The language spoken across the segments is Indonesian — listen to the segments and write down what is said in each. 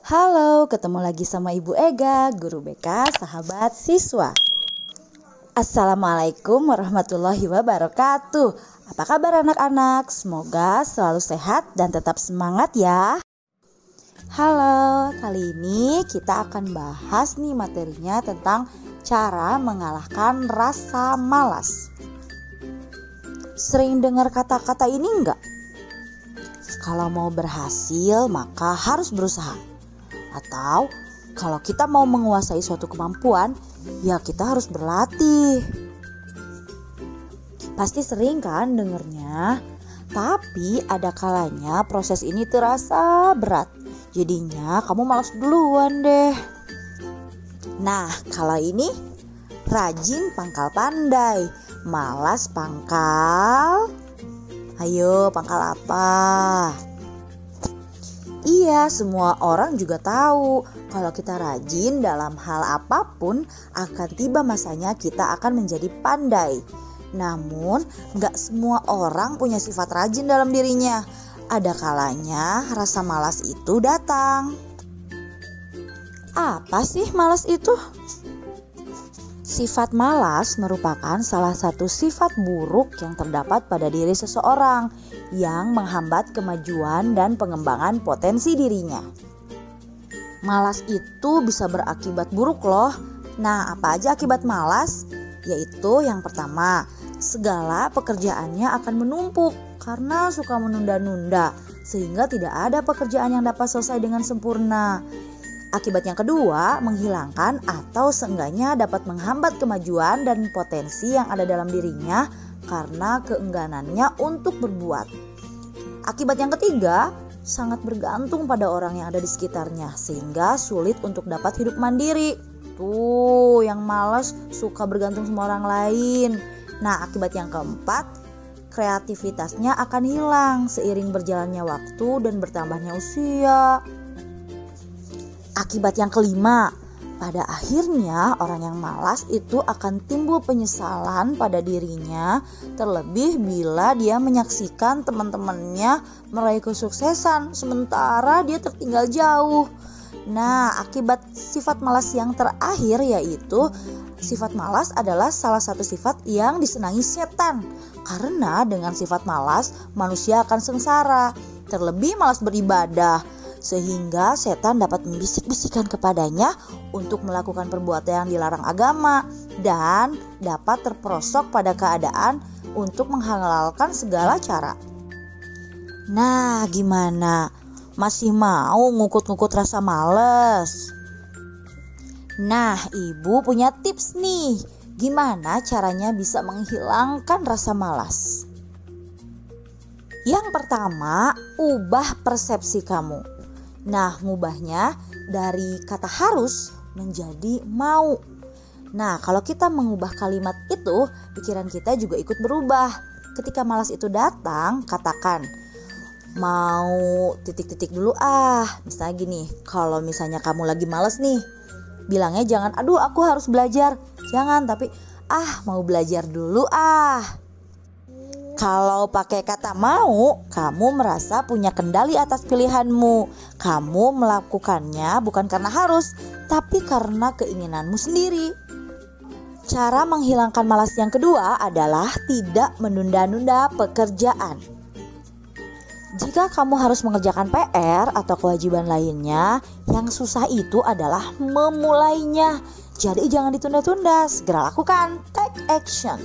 Halo, ketemu lagi sama Ibu Ega, guru BK, sahabat siswa. Assalamualaikum warahmatullahi wabarakatuh. Apa kabar anak-anak? Semoga selalu sehat dan tetap semangat ya. Halo, kali ini kita akan bahas nih materinya tentang cara mengalahkan rasa malas. Sering dengar kata-kata ini enggak? Kalau mau berhasil maka harus berusaha. Atau kalau kita mau menguasai suatu kemampuan, ya kita harus berlatih. Pasti sering kan dengernya. Tapi ada kalanya proses ini terasa berat. Jadinya kamu malas duluan deh. Nah, kalau ini rajin pangkal pandai, malas pangkal. Ayo, pangkal apa? Iya, semua orang juga tahu kalau kita rajin dalam hal apapun akan tiba masanya kita akan menjadi pandai. Namun, gak semua orang punya sifat rajin dalam dirinya. Ada kalanya rasa malas itu datang. Apa sih malas itu? Sifat malas merupakan salah satu sifat buruk yang terdapat pada diri seseorang yang menghambat kemajuan dan pengembangan potensi dirinya. Malas itu bisa berakibat buruk loh. Nah, apa aja akibat malas? Yaitu yang pertama, segala pekerjaannya akan menumpuk karena suka menunda-nunda sehingga tidak ada pekerjaan yang dapat selesai dengan sempurna. Akibat yang kedua, menghilangkan atau seenggaknya dapat menghambat kemajuan dan potensi yang ada dalam dirinya karena keengganannya untuk berbuat. Akibat yang ketiga, sangat bergantung pada orang yang ada di sekitarnya sehingga sulit untuk dapat hidup mandiri. Tuh, yang malas suka bergantung sama orang lain. Nah, akibat yang keempat, kreativitasnya akan hilang seiring berjalannya waktu dan bertambahnya usia. Akibat yang kelima, pada akhirnya orang yang malas itu akan timbul penyesalan pada dirinya, terlebih bila dia menyaksikan teman-temannya meraih kesuksesan sementara dia tertinggal jauh. Nah, akibat sifat malas yang terakhir yaitu sifat malas adalah salah satu sifat yang disenangi setan. Karena dengan sifat malas manusia akan sengsara, terlebih malas beribadah. Sehingga setan dapat membisik-bisikkan kepadanya untuk melakukan perbuatan yang dilarang agama dan dapat terperosok pada keadaan untuk menghalalkan segala cara. Nah, gimana? Masih mau ngukut-ngukut rasa males? Nah, Ibu punya tips nih. Gimana caranya bisa menghilangkan rasa malas? Yang pertama, ubah persepsi kamu. Nah, ngubahnya dari kata harus menjadi mau. Nah, kalau kita mengubah kalimat itu, pikiran kita juga ikut berubah. Ketika malas itu datang, katakan, mau titik-titik dulu Misalnya gini, kalau misalnya kamu lagi malas nih, bilangnya jangan, aduh aku harus belajar. Jangan, tapi mau belajar dulu Kalau pakai kata mau, kamu merasa punya kendali atas pilihanmu. Kamu melakukannya bukan karena harus, tapi karena keinginanmu sendiri. Cara menghilangkan malas yang kedua adalah tidak menunda-nunda pekerjaan. Jika kamu harus mengerjakan PR atau kewajiban lainnya, yang susah itu adalah memulainya. Jadi jangan ditunda-tunda, segera lakukan, take action.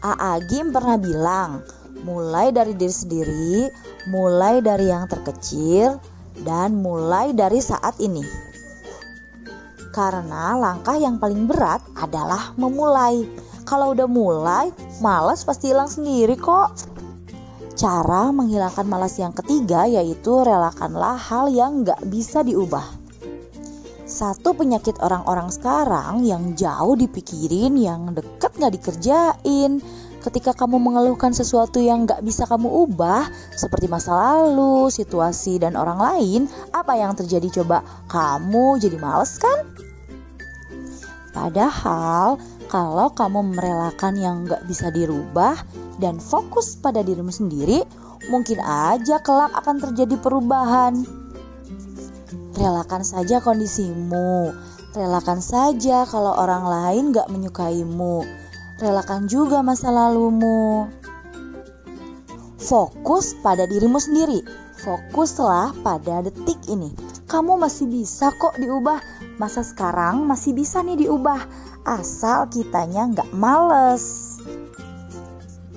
A.A. Gim pernah bilang, mulai dari diri sendiri, mulai dari yang terkecil, dan mulai dari saat ini. Karena langkah yang paling berat adalah memulai. Kalau udah mulai, malas pasti hilang sendiri kok. Cara menghilangkan malas yang ketiga yaitu relakanlah hal yang gak bisa diubah. Satu penyakit orang-orang sekarang yang jauh dipikirin, yang deket gak dikerjain. Ketika kamu mengeluhkan sesuatu yang gak bisa kamu ubah, seperti masa lalu, situasi, dan orang lain, apa yang terjadi coba? Kamu jadi males kan? Padahal kalau kamu merelakan yang gak bisa dirubah dan fokus pada dirimu sendiri, mungkin aja kelak akan terjadi perubahan. Relakan saja kondisimu. Relakan saja kalau orang lain gak menyukaimu. Relakan juga masa lalumu. Fokus pada dirimu sendiri. Fokuslah pada detik ini. Kamu masih bisa kok diubah. Masa sekarang masih bisa nih diubah. Asal kitanya gak males.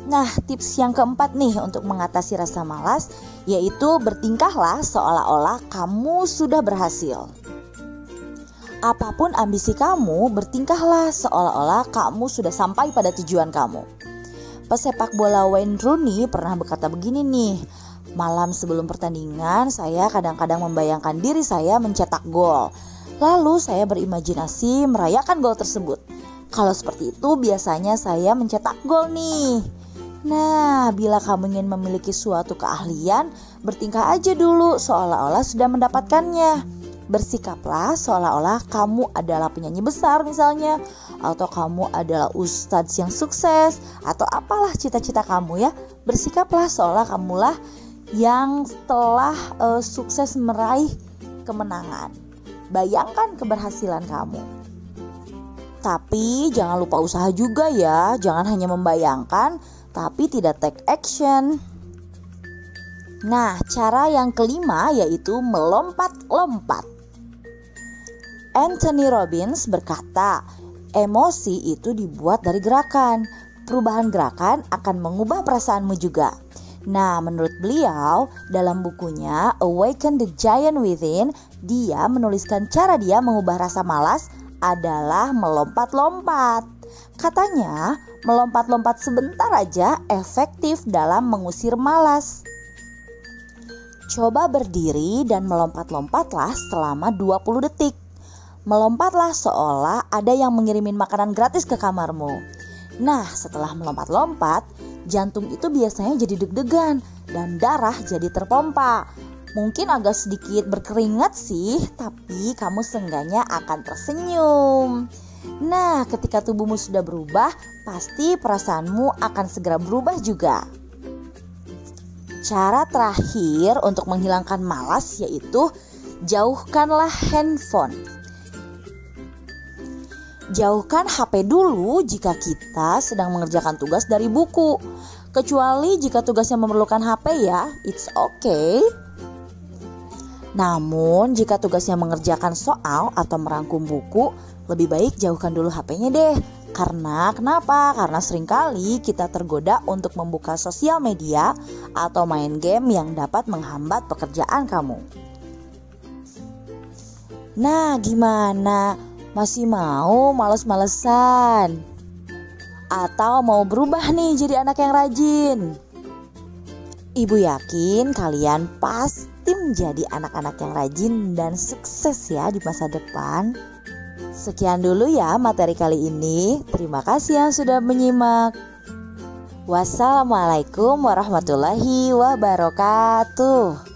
Nah, tips yang keempat nih untuk mengatasi rasa malas, yaitu bertingkahlah seolah-olah kamu sudah berhasil. Apapun ambisi kamu, bertingkahlah seolah-olah kamu sudah sampai pada tujuan kamu. Pesepak bola Wayne Rooney pernah berkata begini nih, malam sebelum pertandingan saya kadang-kadang membayangkan diri saya mencetak gol. Lalu saya berimajinasi merayakan gol tersebut. Kalau seperti itu biasanya saya mencetak gol nih. Nah, bila kamu ingin memiliki suatu keahlian, bertingkah aja dulu seolah-olah sudah mendapatkannya. Bersikaplah seolah-olah kamu adalah penyanyi besar misalnya, atau kamu adalah ustadz yang sukses, atau apalah cita-cita kamu ya. Bersikaplah seolah kamulah yang telah sukses meraih kemenangan. Bayangkan keberhasilan kamu. Tapi jangan lupa usaha juga ya, jangan hanya membayangkan tapi tidak take action. Nah, cara yang kelima yaitu melompat-lompat. Anthony Robbins berkata, emosi itu dibuat dari gerakan. Perubahan gerakan akan mengubah perasaanmu juga. Nah, menurut beliau, dalam bukunya Awaken the Giant Within, dia menuliskan cara dia mengubah rasa malas adalah melompat-lompat. Katanya, melompat-lompat sebentar aja efektif dalam mengusir malas. Coba berdiri dan melompat-lompatlah selama 20 detik. Melompatlah seolah ada yang mengirimin makanan gratis ke kamarmu. Nah, setelah melompat-lompat, jantung itu biasanya jadi deg-degan dan darah jadi terpompa. Mungkin agak sedikit berkeringat sih, tapi kamu seenggaknya akan tersenyum. Nah, ketika tubuhmu sudah berubah, pasti perasaanmu akan segera berubah juga. Cara terakhir untuk menghilangkan malas yaitu jauhkanlah handphone. Jauhkan HP dulu jika kita sedang mengerjakan tugas dari buku. Kecuali jika tugasnya memerlukan HP ya, it's okay. Namun jika tugasnya mengerjakan soal atau merangkum buku, lebih baik jauhkan dulu HP-nya deh. Karena kenapa? Karena seringkali kita tergoda untuk membuka sosial media atau main game yang dapat menghambat pekerjaan kamu. Nah, gimana? Masih mau males-malesan? Atau mau berubah nih jadi anak yang rajin? Ibu yakin kalian pasti menjadi anak-anak yang rajin dan sukses ya di masa depan. Sekian dulu ya materi kali ini. Terima kasih yang sudah menyimak. Wassalamualaikum warahmatullahi wabarakatuh.